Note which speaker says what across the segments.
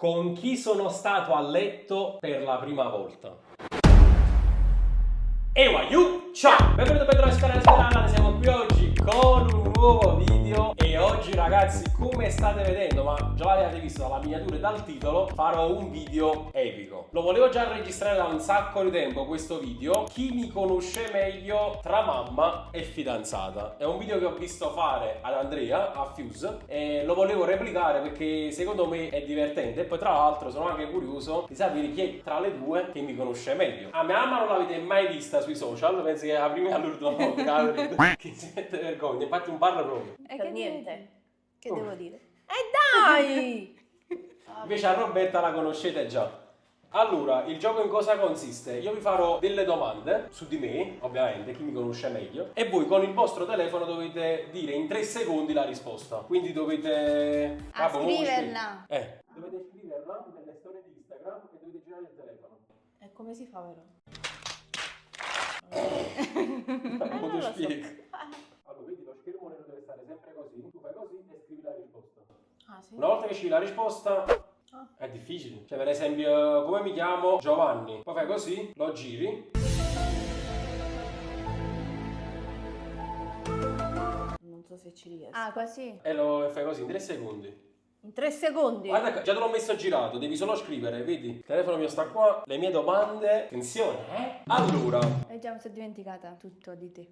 Speaker 1: Con chi sono stato a letto per la prima volta? Ewayu, ciao! Benvenuto per il canale Sperana, siamo qui oggi con un nuovo video e oggi ragazzi, come state vedendo, ma già l'avete visto dalla miniatura e dal titolo, farò un video epico. Lo volevo già registrare da un sacco di tempo questo video, chi mi conosce meglio tra mamma e fidanzata. È un video che ho visto fare ad Andrea, a Fuse, e lo volevo replicare perché secondo me è divertente e poi tra l'altro sono anche curioso di sapere chi è tra le due che mi conosce meglio. A mia mamma non l'avete mai vista sui social, penso che è la prima e all'ultima volta che si mette vergogna, infatti non parla proprio.
Speaker 2: E che niente. Che
Speaker 1: Come?
Speaker 2: devo dire? Dai!
Speaker 1: Invece a Roberta la conoscete già. Allora, il gioco in cosa consiste? Io vi farò delle domande su di me, ovviamente, chi mi conosce meglio, e voi con il vostro telefono dovete dire in 3 secondi la risposta. Quindi dovete...
Speaker 3: scriverla.
Speaker 1: Dovete scriverla nelle storie di Instagram e dovete girare il telefono.
Speaker 2: E come si fa, vero?
Speaker 1: Come
Speaker 2: non
Speaker 1: lo
Speaker 2: lo
Speaker 1: spiego? Allora, vedi, lo schermo nero deve stare sempre così. Tu fai così e scrivi la risposta.
Speaker 2: Ah, sì?
Speaker 1: Una volta che scrivi la risposta è difficile. Cioè, per esempio, come mi chiamo? Giovanni. Poi fai così, lo giri.
Speaker 2: Non so se ci riesco.
Speaker 3: Ah, così?
Speaker 1: E lo fai così in 3 secondi.
Speaker 2: In 3 secondi?
Speaker 1: Guarda, già te l'ho messo girato, devi solo scrivere, vedi? Il telefono mio sta qua, le mie domande. Attenzione, Allora.
Speaker 3: E già mi sono dimenticata tutto di te.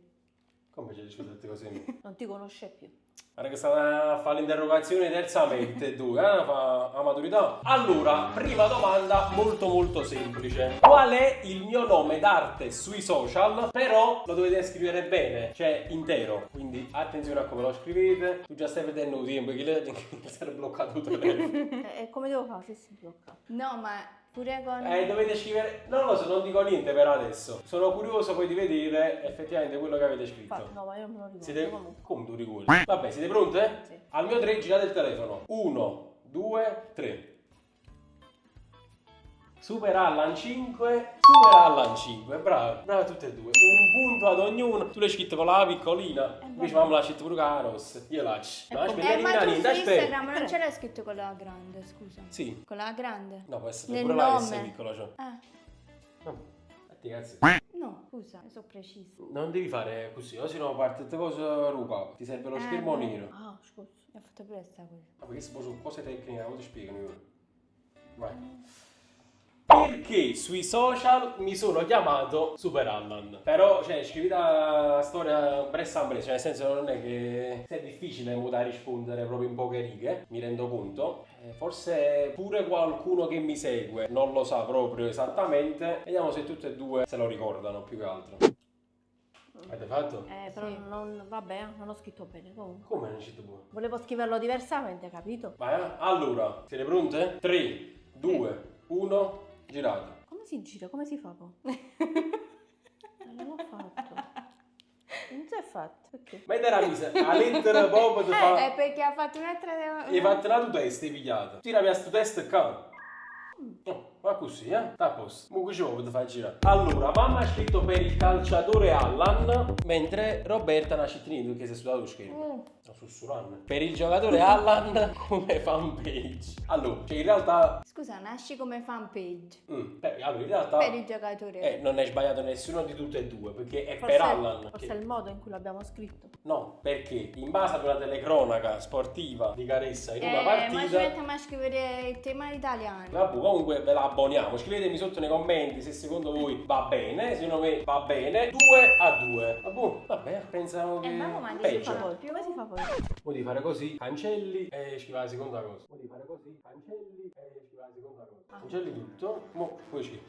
Speaker 1: Come ci dette così?
Speaker 2: Non ti conosce più.
Speaker 1: Guarda che stava a fare l'interrogazione terzamente tu, fa la maturità. Allora, prima domanda molto semplice. Qual è il mio nome d'arte sui social? Però lo dovete scrivere bene, cioè intero. Quindi attenzione a come lo scrivete. Tu già stai perdendo il tempo, che si era bloccato tutto il telefono.
Speaker 2: E come devo fare se si blocca?
Speaker 3: No, ma pure con...
Speaker 1: Dovete scrivere... Non lo so, non dico niente per adesso. Sono curioso poi di vedere effettivamente quello che avete scritto.
Speaker 2: No, ma io non me lo ricordo.
Speaker 1: Siete...
Speaker 2: Comunque.
Speaker 1: Come tu ricordi? Vabbè, siete pronte?
Speaker 2: Sì.
Speaker 1: Al mio 3 girate il telefono. 1, 2, 3. Super Allan 5, Super Allan 5. Bravo tutte e due. Un punto ad ognuno. Tu l'hai scritto con la piccolina. Invece mamma l'ha scritto pure con la rossa. Io l'ho scritto.
Speaker 3: ma tu su Instagram non ce l'hai scritto con la grande, scusa?
Speaker 1: Sì.
Speaker 3: Con la grande?
Speaker 1: No, può essere
Speaker 3: Nel
Speaker 1: pure la S
Speaker 3: nome.
Speaker 1: piccola, cioè. Fatti cazzo.
Speaker 3: No, scusa, ne so preciso.
Speaker 1: Non devi fare così, o se no parte tutte cose rupa. Ti serve lo schermo
Speaker 3: beh.
Speaker 1: nero.
Speaker 2: Ah, scusa.
Speaker 3: Mi ha fatto pure questa cosa.
Speaker 1: Ma perché si sono cose tecniche, non ti spiegano io. Vai. Perché sui social mi sono chiamato Super Allan. Però, cioè, scrivete la storia pressa, cioè nel senso non è che se è difficile da rispondere proprio in poche righe, mi rendo conto. Forse pure qualcuno che mi segue non lo sa proprio esattamente. Vediamo se tutte e due se lo ricordano più che altro. Avete fatto?
Speaker 2: Però
Speaker 3: Sì.
Speaker 2: non... Vabbè, non ho scritto bene comunque.
Speaker 1: Come non c'è buono?
Speaker 2: Volevo scriverlo diversamente, capito?
Speaker 1: Vai, Allora, siete pronte? 3, 2, 1, girate.
Speaker 2: Come si gira? Come si fa poi? Non l'ho fatto. Non si è fatto. Perché?
Speaker 1: Ma era misa, la lettera Bob ti fa...
Speaker 3: È perché ha fatto un'altra...
Speaker 1: E fate la tua testa, hai pigliata. Tira via sto test e cava. Ma così, Sta a posto. Comunque ci vuole far girare. Allora, mamma ha scritto per il calciatore Allan, mentre Roberta non ha scritto niente perché si è studiato lo schermo. Sto sussurrando. Per il giocatore Allan come fanpage. Allora, cioè in realtà...
Speaker 3: Scusa, nasci come fanpage.
Speaker 1: allora, in realtà...
Speaker 3: Per il giocatore.
Speaker 1: non è sbagliato nessuno di tutte e due, perché è
Speaker 2: Forse
Speaker 1: per Allan.
Speaker 2: Forse
Speaker 1: che-
Speaker 2: è il modo in cui l'abbiamo scritto.
Speaker 1: No, perché in base ad una telecronaca sportiva di Caressa in una
Speaker 3: Ma ci
Speaker 1: partita...
Speaker 3: mettiamo a scrivere il tema italiano.
Speaker 1: Vabbè, comunque ve la abboniamo. Scrivetemi sotto nei commenti se secondo voi va bene. Secondo me va bene. 2-2. Vabbè, pensavo che.
Speaker 3: ma come
Speaker 2: Come si
Speaker 1: peggio.
Speaker 2: fa poi? Come si fa poi?
Speaker 1: Vuoi di fare così, cancelli e scrivi la seconda cosa. Vuoi di fare così, cancelli e scrivi la seconda cosa. Cancelli tutto. Poi scrivi.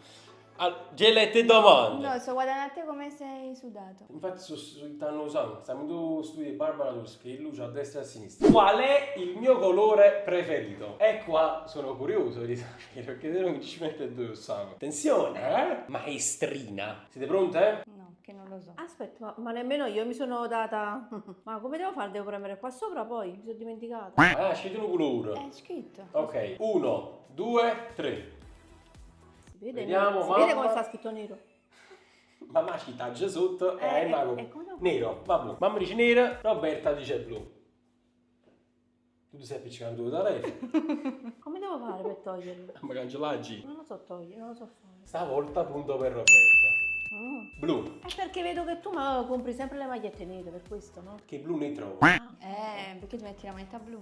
Speaker 1: Gelette domande.
Speaker 3: No, sto guardando a te come sei sudato.
Speaker 1: Infatti stanno usando, stiamo in due studi di Barbara Tusk, che luce a destra e a sinistra. Qual è il mio colore preferito? E qua sono curioso di sapere, perché se non ci mette due sangue. Attenzione, Maestrina. Siete pronte?
Speaker 3: No, che non lo so.
Speaker 2: Aspetta, ma nemmeno io mi sono data... Ma come devo fare? Devo premere qua sopra poi? Mi sono dimenticata.
Speaker 1: Scegliete un colore.
Speaker 3: È scritto.
Speaker 1: Ok, 1, 2, 3.
Speaker 2: Si vede,
Speaker 1: Vediamo,
Speaker 2: si vede
Speaker 1: mamma.
Speaker 2: come sta scritto nero.
Speaker 1: Mamma ci taglia sotto e è mago.
Speaker 2: come no?
Speaker 1: Nero, vabbè. Mamma dice nero, Roberta dice blu. Tu ti sei appiccicato da lei.
Speaker 2: Come devo fare per toglierlo?
Speaker 1: Ma cancellaggi.
Speaker 2: Non lo so togliere, non lo so fare.
Speaker 1: Stavolta punto per Roberta. Blu.
Speaker 2: È perché vedo che tu ma compri sempre le magliette nere, per questo, no?
Speaker 1: Che blu ne trovo?
Speaker 3: Perché ti metti la maglietta blu?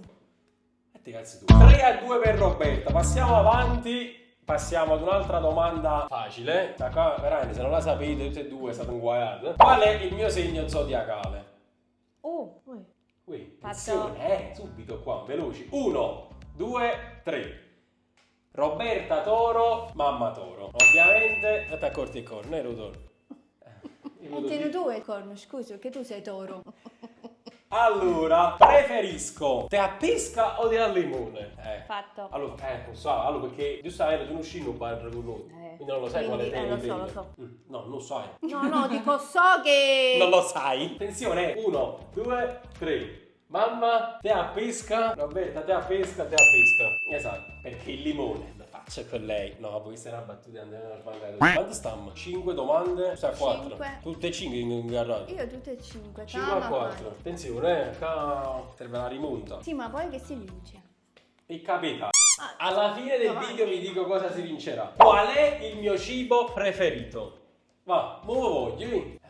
Speaker 1: E ti cazzi tu. 3-2 per Roberta. Passiamo avanti. Passiamo ad un'altra domanda facile. Da qua, veramente, se non la sapete, tutte e due state inguaiate. Qual è il mio segno zodiacale?
Speaker 2: Oh,
Speaker 1: Qui,
Speaker 3: Fatto.
Speaker 1: attenzione, subito qua, veloci. 1, 2, 3. Roberta Toro, mamma Toro. Ovviamente, e ti accorti il corno, ero Toro.
Speaker 3: E tieni tu il corno, scusa, che tu sei toro.
Speaker 1: Allora, preferisco te a pesca o te al limone?
Speaker 3: Fatto.
Speaker 1: Allora, non so, allora perché giustamente tu non uscì in un bar con noi. Quindi non lo sai quale
Speaker 2: quindi,
Speaker 1: te
Speaker 2: lo so,
Speaker 1: ne
Speaker 2: lo so.
Speaker 1: No, non lo sai.
Speaker 2: no, dico so che...
Speaker 1: Non lo sai? Attenzione, 1, 2, 3. Mamma, te a pesca. Roberta, te a pesca, te a pesca. Esatto, perché il limone lo faccio con lei. No, questa è una battuta, andiamo a sbagliare. Quanto stiamo? 5 domande? Sta a 4.
Speaker 3: Cinque.
Speaker 1: Tutte e 5 ingarrate.
Speaker 3: Io tutte e 5.
Speaker 1: 5 a 4. Attenzione, qua serve la rimonta.
Speaker 3: Sì, ma poi che si vince?
Speaker 1: E capita. Alla fine del video vi dico cosa si vincerà. Qual è il mio cibo preferito? Va, mo lo voglio.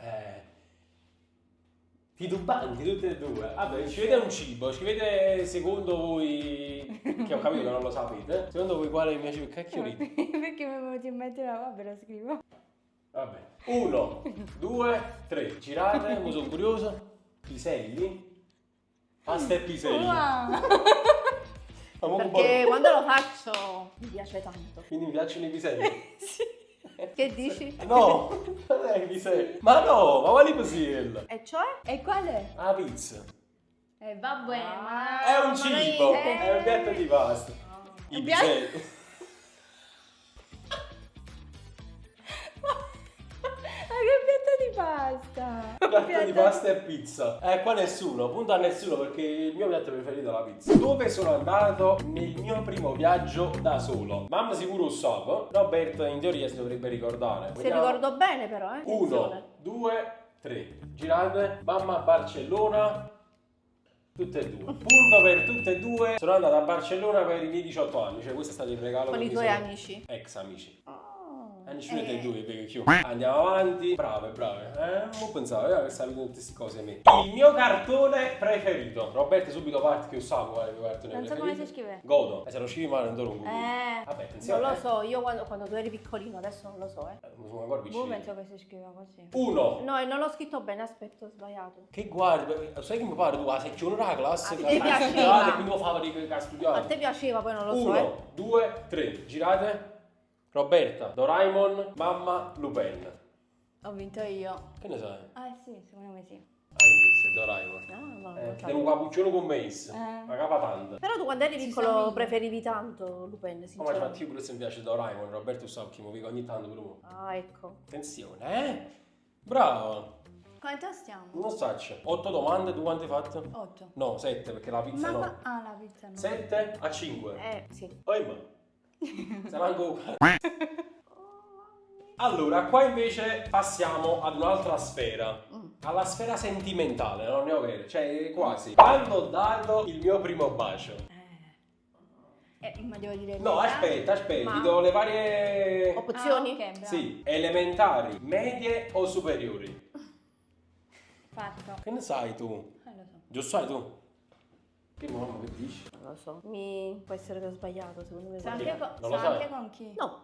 Speaker 1: Titubanti tutte e due. Vabbè, scrivete un cibo, scrivete secondo voi, che ho capito che non lo sapete. Secondo voi qual è il mio cibo? Cacchio ridi.
Speaker 3: Perché mi è venuto in mente una vabbè, lo scrivo.
Speaker 1: Vabbè. 1, 2, 3. Girate, mo sono curioso. Piselli. Pasta e piselli.
Speaker 3: Wow.
Speaker 2: Perché quando lo faccio mi piace tanto.
Speaker 1: Quindi mi piacciono i piselli.
Speaker 3: Che dici?
Speaker 1: No, non è i piselli. Ma no, ma quali piselli?
Speaker 2: E cioè?
Speaker 3: E qual è?
Speaker 1: La pizza.
Speaker 3: Vabbè, ma...
Speaker 1: È un
Speaker 2: ma
Speaker 1: cibo,
Speaker 2: noi-
Speaker 1: è un piatto di pasta. I
Speaker 3: Un piatto-
Speaker 1: piselli.
Speaker 3: Ma che piatto di pasta?
Speaker 1: Piatto di pasta e pizza. Qua nessuno, punta a nessuno perché il mio piatto preferito è la pizza. Dove sono andato nel mio primo viaggio da solo? Mamma sicuro lo so, Roberto in teoria si dovrebbe ricordare.
Speaker 2: Se ricordo bene però,
Speaker 1: 1, 2, 3. Girate. Mamma Barcellona. Tutte e due. Punto per tutte e due. Sono andato a Barcellona per i miei 18 anni. Cioè questo è stato il regalo
Speaker 2: con
Speaker 1: che
Speaker 2: i
Speaker 1: mi
Speaker 2: tuoi
Speaker 1: sono-
Speaker 2: amici.
Speaker 1: Ex amici.
Speaker 2: Oh.
Speaker 1: Nessuno dei due perché chiù. Andiamo avanti. Brave. Non pensavo, che stavi tutte queste cose a me. Il mio cartone preferito. Roberto subito parti che io so qual è il mio cartone
Speaker 3: Non so
Speaker 1: preferito.
Speaker 3: come si scrive.
Speaker 1: Godo. E se lo scrivi male non te lo Google. Vabbè,
Speaker 2: Non
Speaker 1: attenzione.
Speaker 2: lo so, io quando tu eri piccolino, adesso non lo so,
Speaker 1: Mi sono ancora
Speaker 3: Boh,
Speaker 1: vicino.
Speaker 3: penso che si scriva così.
Speaker 1: 1.
Speaker 2: No, e non l'ho scritto bene, aspetta, ho sbagliato.
Speaker 1: Che guardi, sai che mi pare tu? Sei chiuso la classe.
Speaker 2: A te
Speaker 1: che
Speaker 2: piaceva.
Speaker 1: hai studiato e quindi lo fava di che ha
Speaker 2: A
Speaker 1: studiato.
Speaker 2: te piaceva, poi non lo so,
Speaker 1: 1, 2, 3. Girate. Roberta, Doraemon, mamma, Lupin.
Speaker 3: Ho vinto io.
Speaker 1: Che ne sai?
Speaker 3: Sì, secondo me sì.
Speaker 1: Invece Doraemon.
Speaker 2: No, no,
Speaker 1: Ti devo un cappuccino con me. Ma capa tanto.
Speaker 2: Però tu quando eri
Speaker 3: Si
Speaker 2: piccolo
Speaker 3: somiglia.
Speaker 2: preferivi tanto Lupin,
Speaker 1: Ma
Speaker 2: sinceramente.
Speaker 1: io pure se mi piace Doraemon, Roberto sa che mi dico ogni tanto pure mo.
Speaker 2: Ah, ecco.
Speaker 1: Attenzione, Bravo.
Speaker 3: Quanto stiamo?
Speaker 1: Non saccio. 8 domande, tu quante hai fatto?
Speaker 3: 8.
Speaker 1: No, 7 perché la pizza no.
Speaker 3: La pizza no.
Speaker 1: 7 a 5.
Speaker 2: Sì.
Speaker 1: Poi ma. Se manco. Allora, qua invece passiamo ad un'altra sfera. Alla sfera sentimentale, non ne ho vero, cioè quasi. Quando ho dato il mio primo bacio.
Speaker 3: Ma devo dire
Speaker 1: No,
Speaker 3: l'età?
Speaker 1: aspetta,
Speaker 2: Ma-
Speaker 1: vi do le varie.
Speaker 2: Opzioni?
Speaker 3: Ok, bravo.
Speaker 1: Sì, elementari, medie o superiori?
Speaker 3: Fatto.
Speaker 1: Che ne sai tu?
Speaker 3: Lo so.
Speaker 1: Giusto sai tu? Che mamma che dici?
Speaker 2: Non lo so. Può essere che ho sbagliato, secondo me.
Speaker 3: Sa
Speaker 1: Perché?
Speaker 3: anche,
Speaker 1: Non lo
Speaker 3: sa
Speaker 1: sai?
Speaker 3: anche con chi?
Speaker 2: No.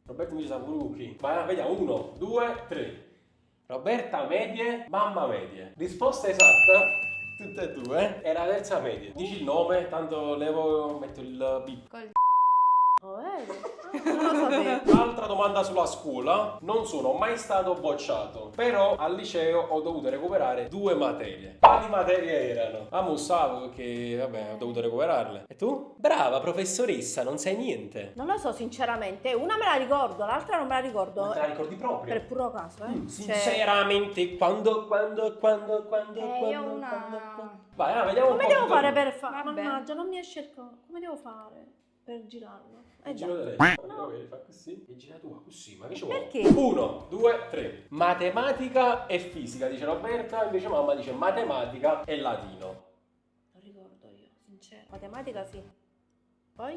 Speaker 1: Roberto mi dice sa pure con chi. Ma vediamo, 1, 2, 3. Roberta medie, mamma medie. Risposta esatta, tutte e due. È la terza media. Dici il nome, tanto levo, metto il bip.
Speaker 3: Col
Speaker 2: Oh, non lo sapevo.
Speaker 1: Altra domanda sulla scuola. Non sono mai stato bocciato, però al liceo ho dovuto recuperare 2 materie. Quali materie erano? Ammussavo che, vabbè, ho dovuto recuperarle. E tu? Brava professoressa, non sai niente.
Speaker 2: Non lo so, sinceramente. Una me la ricordo, l'altra non me la ricordo.
Speaker 1: Non te la ricordi proprio?
Speaker 2: Per puro caso, Cioè,
Speaker 1: Sinceramente, quando.
Speaker 3: io una...
Speaker 1: Vai, vediamo un
Speaker 2: come
Speaker 1: po'
Speaker 2: devo
Speaker 1: tutto
Speaker 2: fare
Speaker 1: tu.
Speaker 2: per fare?
Speaker 3: Vabbè.
Speaker 2: Mannaggia, non mi esce il come devo fare per girarlo?
Speaker 1: Il
Speaker 2: Già.
Speaker 1: giro delle fa così e gira tu così, ma che ci vuole?
Speaker 2: Perché?
Speaker 1: 1, 2, 3. Matematica e fisica, dice Roberta, invece mamma dice matematica e latino.
Speaker 2: Non ricordo io, c'è. Matematica sì. Poi?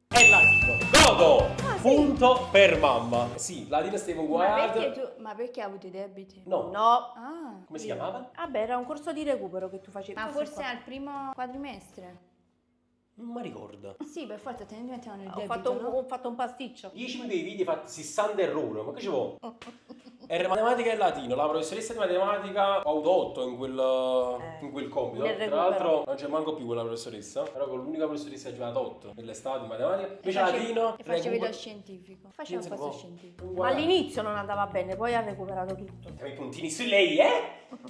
Speaker 1: È latino. Godo!
Speaker 2: Ah, sì.
Speaker 1: Punto per mamma. Sì, latino Stephen Wild.
Speaker 3: Ma perché hai avuto i debiti?
Speaker 1: No.
Speaker 2: No.
Speaker 3: Ah,
Speaker 1: Come si chiamava?
Speaker 2: Vabbè, era un corso di recupero che tu facevi.
Speaker 3: ma
Speaker 2: Questo
Speaker 3: forse
Speaker 2: qua.
Speaker 3: al primo quadrimestre.
Speaker 1: Non mi ricordo.
Speaker 3: Sì, per forza te ne mettevano il
Speaker 2: Ho
Speaker 3: debito,
Speaker 2: fatto,
Speaker 3: no?
Speaker 2: ho fatto un pasticcio.
Speaker 1: 10 minuti di video fatti 60 errori. Ma che ci vuoi? Era matematica e latino. La professoressa di matematica ha avuto 8 in quel compito.
Speaker 2: nel
Speaker 1: Tra
Speaker 2: recupero.
Speaker 1: l'altro non c'è manco più quella professoressa. Però con l'unica professoressa che ha giocato 8 nell'estate di matematica. Invece latino.
Speaker 3: E facevi
Speaker 1: recupero-
Speaker 3: lo scientifico. Facevi un
Speaker 1: Pensa
Speaker 3: corso
Speaker 1: un po'.
Speaker 3: scientifico.
Speaker 2: Ma
Speaker 1: Guarda.
Speaker 2: all'inizio non andava bene, poi ha recuperato tutto.
Speaker 1: Mettiamo i puntini su lei,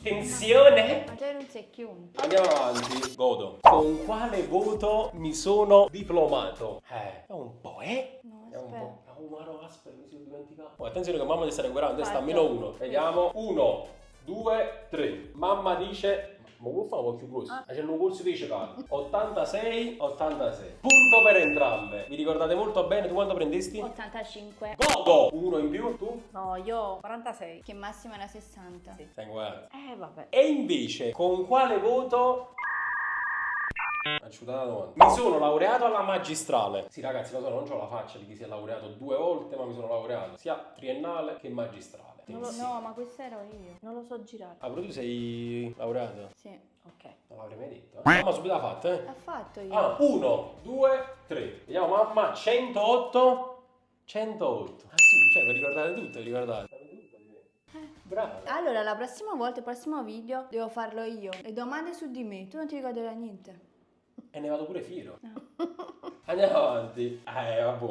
Speaker 1: Tensione.
Speaker 3: Ma tu eri un secchione.
Speaker 1: Andiamo avanti. Godo. Con quale voto mi sono diplomato? È un po',
Speaker 3: No,
Speaker 1: È un
Speaker 3: aspetta.
Speaker 1: po'. Maro aspetta, mi sono dimenticato. Oh, attenzione che mamma deve stare recuperando, sta a
Speaker 2: Faccio.
Speaker 1: -1. Vediamo. 1, 2, 3. Mamma dice. Ma vuoi fare un po' più grosso? C'è un corso di cicale. 86, 86. Punto per entrambe. Vi ricordate molto bene? Tu quanto prendesti?
Speaker 3: 85.
Speaker 1: Godo! Uno in più, tu?
Speaker 2: No, io 46.
Speaker 3: Che massimo era 60.
Speaker 2: Sì.
Speaker 1: Stai guardando.
Speaker 2: Vabbè.
Speaker 1: E invece, con quale voto? Acciutata la domanda. Mi sono laureato alla magistrale. Sì, ragazzi, lo so, non ho la faccia di chi si è laureato 2 volte, ma mi sono laureato sia triennale che magistrale.
Speaker 3: No, ma questo ero io.
Speaker 2: Non lo so girare.
Speaker 1: Ah, però tu sei laureato?
Speaker 3: Sì.
Speaker 2: Ok.
Speaker 1: Non l'avrei mai detto. Mamma subito l'ha fatta,
Speaker 3: L'ha fatto io.
Speaker 1: Ah, 1, 2, 3. Vediamo, mamma, 108. 108. Ah sì, cioè, vi ricordate tutte, vi ricordate? Bravo.
Speaker 3: Allora, la prossima volta, il prossimo video, devo farlo io. Le domande su di me, tu non ti ricorderai niente.
Speaker 1: E ne vado pure fiero.
Speaker 3: No.
Speaker 1: Andiamo avanti. Vabbè.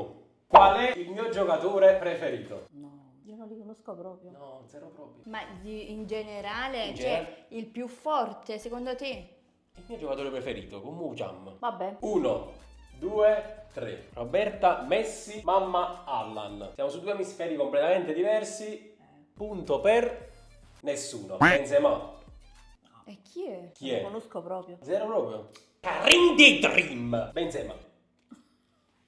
Speaker 1: Qual è il mio giocatore preferito?
Speaker 2: No, io non li conosco proprio.
Speaker 1: No, zero proprio.
Speaker 3: Ma in generale,
Speaker 1: In
Speaker 3: cioè,
Speaker 1: generale?
Speaker 3: il più forte, secondo te?
Speaker 1: Il mio giocatore preferito, con Mujam.
Speaker 2: Vabbè.
Speaker 1: 1, 2, 3. Roberta, Messi, mamma, Allan. Siamo su 2 emisferi completamente diversi. Punto per nessuno. Benzema.
Speaker 3: E chi è?
Speaker 1: Chi
Speaker 2: Non
Speaker 1: è?
Speaker 2: li conosco proprio.
Speaker 1: Zero proprio. Karim the Dream. Benzema.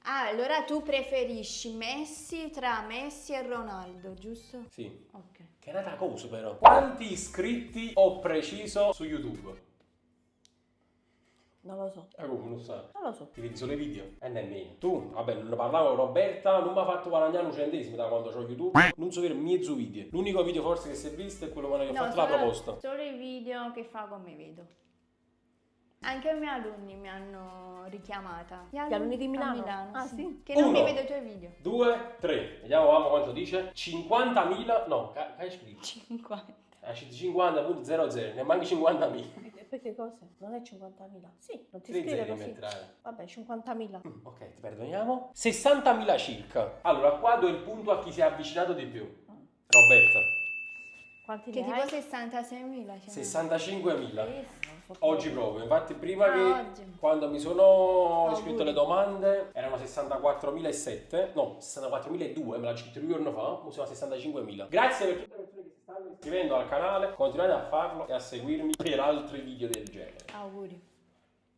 Speaker 3: Ah, allora tu preferisci Messi tra Messi e Ronaldo, giusto?
Speaker 1: Sì.
Speaker 3: Ok.
Speaker 1: Che è nata cosa però. Quanti iscritti ho preciso su YouTube?
Speaker 2: Non lo so.
Speaker 1: Come non sai?
Speaker 2: Non lo so.
Speaker 1: Ti vedi solo i video? E nemmeno. Tu, vabbè, non ne parlavo con Roberta, non mi ha fatto guadagnare un centesimo da quando ho YouTube. Non so vedere mezzo video. L'unico video forse che si è visto è quello quando gli ho fatto la proposta.
Speaker 3: Solo i video che fa con me vedo. Anche i miei alunni mi hanno richiamata. Gli
Speaker 2: alunni di Milano?
Speaker 3: A Milano,
Speaker 2: Ah, sì?
Speaker 3: Che non
Speaker 1: Uno.
Speaker 3: mi vedo i tuoi video.
Speaker 1: 2, 3. Vediamo mamma quanto dice. 50.000. No, che hai scritto?
Speaker 3: 50.
Speaker 1: 50.00. Ne manchi 50.000.
Speaker 2: Perché cosa? Non è 50.000. Sì, non ti
Speaker 1: Tre
Speaker 2: scrive
Speaker 1: zeri
Speaker 2: così.
Speaker 1: metterai.
Speaker 2: Vabbè, 50.000.
Speaker 1: Ok, ti perdoniamo. 60.000 circa. Allora, qua do il punto a chi si è avvicinato di più. Roberta.
Speaker 2: Quanti
Speaker 3: Che
Speaker 2: ne
Speaker 3: tipo
Speaker 2: hai?
Speaker 3: 66.000. Cioè.
Speaker 1: 65.000.
Speaker 2: Non so
Speaker 1: Oggi proprio, infatti prima
Speaker 3: Ah,
Speaker 1: che
Speaker 3: oggi.
Speaker 1: quando mi sono
Speaker 3: Auguri.
Speaker 1: iscritto alle domande erano 64.007, no 64.002, me l'ha scritto un giorno fa, ora siamo a 65.000. Grazie per tutte le persone che si stanno iscrivendo al canale, continuate a farlo e a seguirmi per altri video del genere.
Speaker 3: Auguri.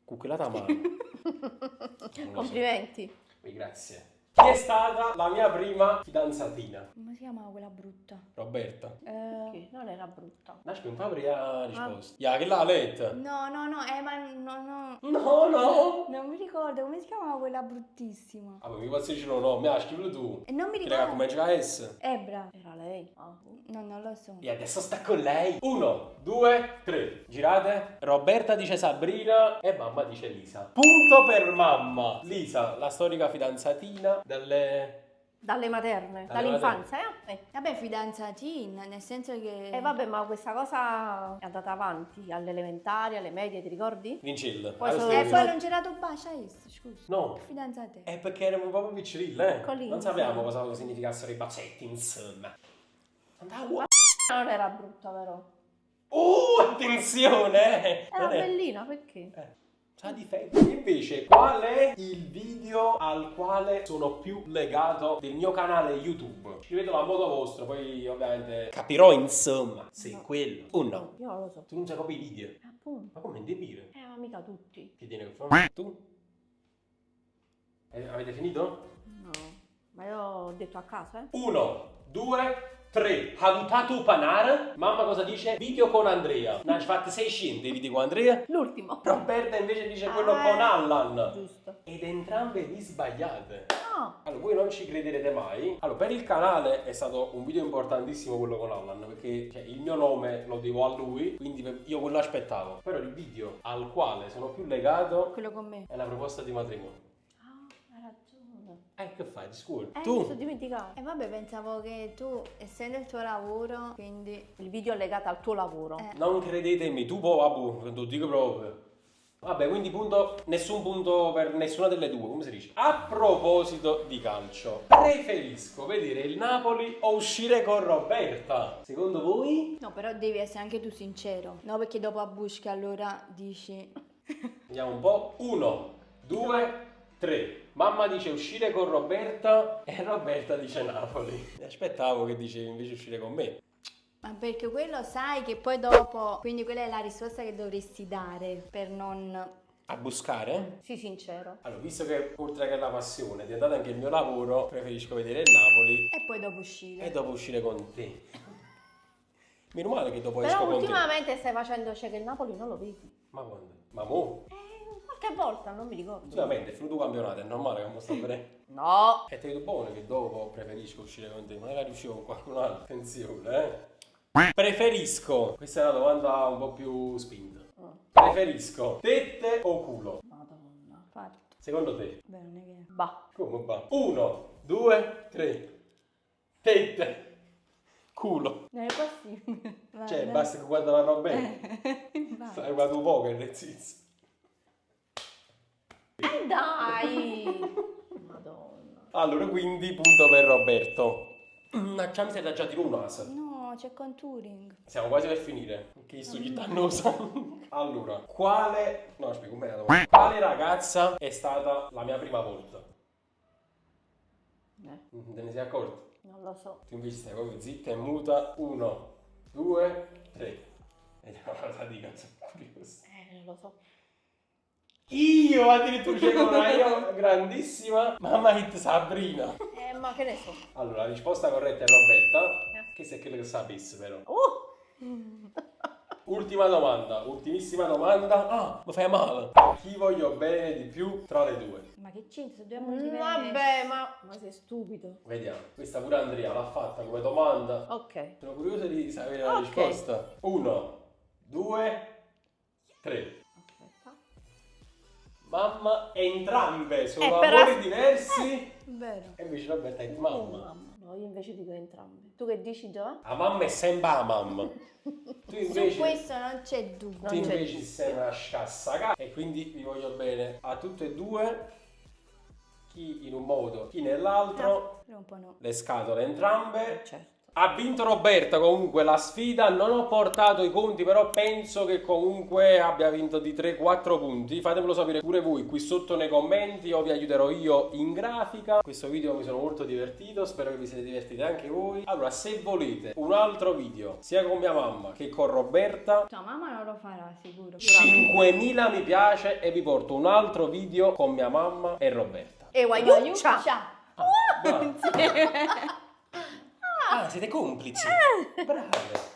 Speaker 1: Cucchiolata a mano. Non lo so.
Speaker 2: Complimenti.
Speaker 1: Grazie. Chi è stata la mia prima fidanzatina?
Speaker 3: Come si chiamava quella brutta?
Speaker 1: Roberta.
Speaker 2: Che non era brutta.
Speaker 1: Nasce un po' per la risposta. Ya, che l'ha letta?
Speaker 3: No, ma no.
Speaker 1: No.
Speaker 3: Non mi ricordo come si chiamava quella bruttissima.
Speaker 1: Vabbè, mi posso dire no, mi ha scritto tu.
Speaker 3: E non mi
Speaker 1: Raga,
Speaker 3: ricordo.
Speaker 1: come gioca S?
Speaker 3: Ebra.
Speaker 2: Era lei. Ah.
Speaker 3: No, non lo so.
Speaker 1: E adesso sta con lei. 1, 2, 3. Girate. Roberta dice Sabrina e mamma dice Lisa. Punto per mamma. Lisa, la storica fidanzatina
Speaker 2: Dalle materne,
Speaker 1: Dalle
Speaker 2: dall'infanzia,
Speaker 3: Vabbè, fidanzatina, nel senso che...
Speaker 2: E vabbè, ma questa cosa è andata avanti alle elementari, alle medie, ti ricordi?
Speaker 1: Vincilla.
Speaker 2: Poi
Speaker 1: Allo
Speaker 2: sono-
Speaker 1: stesso-
Speaker 3: E poi non c'era tu bacia, scusa.
Speaker 1: No.
Speaker 3: Fidanzate.
Speaker 1: È perché eravamo proprio piccirille,
Speaker 2: Piccolini,
Speaker 1: Non sapevamo
Speaker 2: sì.
Speaker 1: cosa significassero i bacetti, insomma. Andavo.
Speaker 2: Non era brutta però.
Speaker 1: Attenzione!
Speaker 2: Era
Speaker 1: Non è-
Speaker 2: bellina, perché?
Speaker 1: C'ha difetti. Invece, qual è il video al quale sono più legato del mio canale YouTube? Scrivetelo a modo vostro, poi ovviamente capirò insomma se è quello o no.
Speaker 2: Io non lo so.
Speaker 1: Tu non sai proprio i video.
Speaker 2: Appunto.
Speaker 1: Ma come devi dire?
Speaker 2: Ma mica tutti.
Speaker 1: Che tiene che fare? Tu? Avete finito?
Speaker 2: No. Ma io ho detto a casa,
Speaker 1: 1, 2, 3. Ha votato panare? Mamma cosa dice? Video con Andrea. Ne ha fatti 600 i video con Andrea.
Speaker 2: L'ultimo.
Speaker 1: Roberta invece dice quello con Allan.
Speaker 2: Giusto.
Speaker 1: Ed entrambe vi sbagliate.
Speaker 2: No.
Speaker 1: Allora, voi non ci crederete mai. Allora, per il canale è stato un video importantissimo quello con Allan, perché cioè, il mio nome lo devo a lui, quindi io quello aspettavo. Però il video al quale sono più legato
Speaker 3: Quello con me.
Speaker 1: è la proposta di matrimonio.
Speaker 2: Ah, hai ragione.
Speaker 1: Che fai? Di scuola?
Speaker 2: Mi
Speaker 1: Tu?
Speaker 2: sono dimenticato.
Speaker 3: E vabbè, pensavo che tu, essendo il tuo lavoro, quindi...
Speaker 2: Il video è legato al tuo lavoro.
Speaker 1: Non credetemi, tu poi, vabbè, non lo dico proprio. Vabbè, quindi nessun punto per nessuna delle due, come si dice? A proposito di calcio, preferisco vedere il Napoli o uscire con Roberta? Secondo voi?
Speaker 3: No, però devi essere anche tu sincero. No, perché dopo a Busca allora dici...
Speaker 1: Vediamo un po'. 1, 2, 3. Mamma dice uscire con Roberta e Roberta dice Napoli. Mi aspettavo che dicevi invece uscire con me.
Speaker 3: Ma perché quello sai che poi dopo... Quindi quella è la risposta che dovresti dare per non...
Speaker 1: A buscare?
Speaker 2: Sii sincero.
Speaker 1: Allora, visto che oltre che la passione è diventato anche il mio lavoro, preferisco vedere il Napoli
Speaker 3: E poi dopo uscire.
Speaker 1: e dopo uscire con te. Meno male che dopo esco
Speaker 2: Però
Speaker 1: con te.
Speaker 2: ultimamente stai facendo che il Napoli non lo vedi.
Speaker 1: Ma quando? Ma mo?
Speaker 2: Qualche volta, non mi ricordo.
Speaker 1: Ultimamente è finito il campionato, è normale che non sta bene.
Speaker 2: No.
Speaker 1: E ti vedo buono che dopo preferisco uscire con te, magari uscivo con qualcun altro. Attenzione, Preferisco. Questa è una domanda un po' più spinta. Preferisco tette o culo?
Speaker 2: Madonna.
Speaker 3: Fatto.
Speaker 1: Secondo te?
Speaker 3: Beh, non è che...
Speaker 2: Bah.
Speaker 1: Come va? 1, 2, 3. Tette. Culo.
Speaker 3: Non è possibile.
Speaker 1: Cioè, basta che guarda la roba bene.
Speaker 3: Vai.
Speaker 1: Hai guardato un po' che nel senso.
Speaker 2: Dai. Madonna.
Speaker 1: Allora, quindi punto per Roberto. Facciamo se da già di un naso.
Speaker 3: No, c'è contouring.
Speaker 1: Siamo quasi per finire. Che sto dannosa. Allora, quale. No, spiego com'è la domanda. Quale ragazza è stata la mia prima volta? Te ne sei accorto?
Speaker 2: Non lo so.
Speaker 1: Tu invece stai proprio zitta e muta. 1, 2, 3. Vediamo cosa dica, sono curioso.
Speaker 2: Non lo so.
Speaker 1: Io addirittura c'è una io grandissima Mamma Hit Sabrina.
Speaker 2: Ma che ne so.
Speaker 1: Allora, la risposta corretta è Roberta. Che se quello che sapesse però. Ultima domanda, ultimissima domanda. Ah, mi fai male. Chi voglio bene di più tra le due?
Speaker 3: Ma che c'entra? Se due amori diversi.
Speaker 2: Vabbè, ma sei stupido.
Speaker 1: Vediamo. Questa pure Andrea l'ha fatta come domanda.
Speaker 2: Ok.
Speaker 1: Sono curioso di sapere la
Speaker 2: Ok.
Speaker 1: risposta. 1, 2, 3.
Speaker 2: Aspetta.
Speaker 1: Mamma, entrambe sono
Speaker 2: però-
Speaker 1: amori diversi.
Speaker 3: Vero.
Speaker 1: E invece Roberta è mamma.
Speaker 2: No, io invece dico entrambi. Tu che dici, Giovanni?
Speaker 1: La mamma è sempre la mamma. Tu
Speaker 3: Su
Speaker 1: invece,
Speaker 3: questo non c'è dubbio.
Speaker 1: tu
Speaker 2: non c'è
Speaker 1: invece sei una scassaca. E quindi vi voglio bene a tutte e due. Chi in un modo, chi nell'altro.
Speaker 3: Però un po' no.
Speaker 1: Le scatole entrambe.
Speaker 2: Certo.
Speaker 1: Ha vinto Roberta comunque la sfida, non ho portato i conti, però penso che comunque abbia vinto di 3-4 punti. Fatemelo sapere pure voi qui sotto nei commenti o vi aiuterò io in grafica. Questo video mi sono molto divertito, spero che vi siete divertiti anche voi. Allora, se volete un altro video, sia con mia mamma che con Roberta,
Speaker 3: Tua mamma non lo farà sicuro.
Speaker 1: 5.000 mi piace e vi porto un altro video con mia mamma e Roberta.
Speaker 2: E guaiuccia.
Speaker 3: Ciao.
Speaker 1: Bravo. Ah, siete complici. Brave.